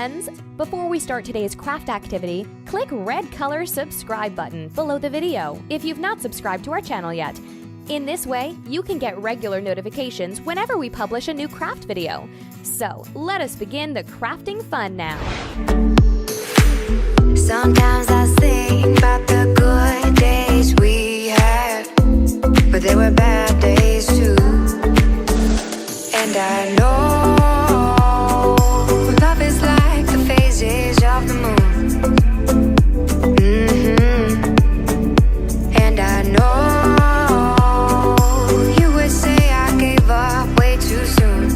friends! Before we start today's craft activity, click red color subscribe button below the video if you've not subscribed to our channel yet. In this way, you can get regular notifications whenever we publish a new craft video. So, let us begin the crafting fun now. Sometimes I think about the good days we had, but there were bad days too. And I know love is like the phases of the moon. And I know you would say I gave up way too soon.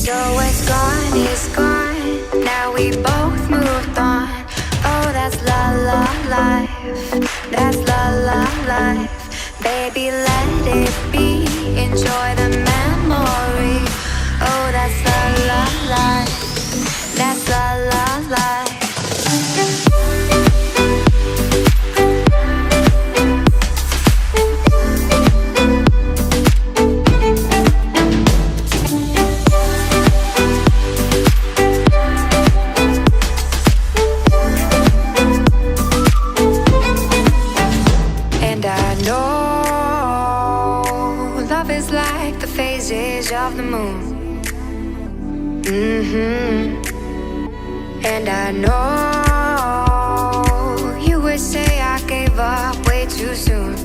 So what's gone is gone. Now we both moved on. Oh, that's la la life. That's la la life. Baby, let it be. Enjoy the memory. Oh, that's la la life. That's la la life. Of the moon. And I know you would say I gave up way too soon.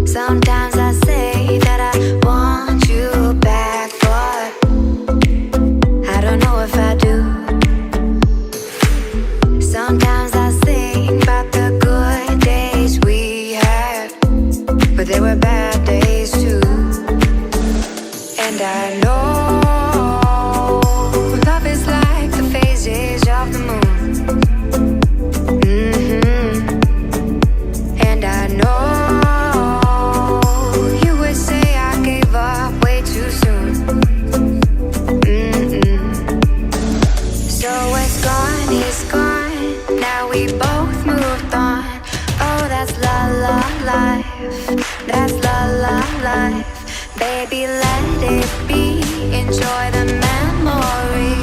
Sometimes I say that I want you back, but I don't know if I do. Sometimes I think about the good days we had, but there were bad days too. And I know love is like the phases of the moon. And I know we both moved on. Oh, that's la la life. That's la la life. Baby, let it be. Enjoy the memory.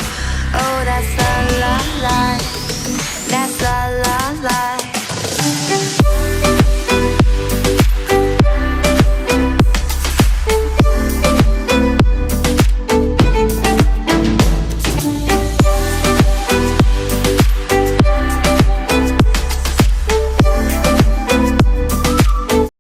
Oh, that's la la life. That's la la life.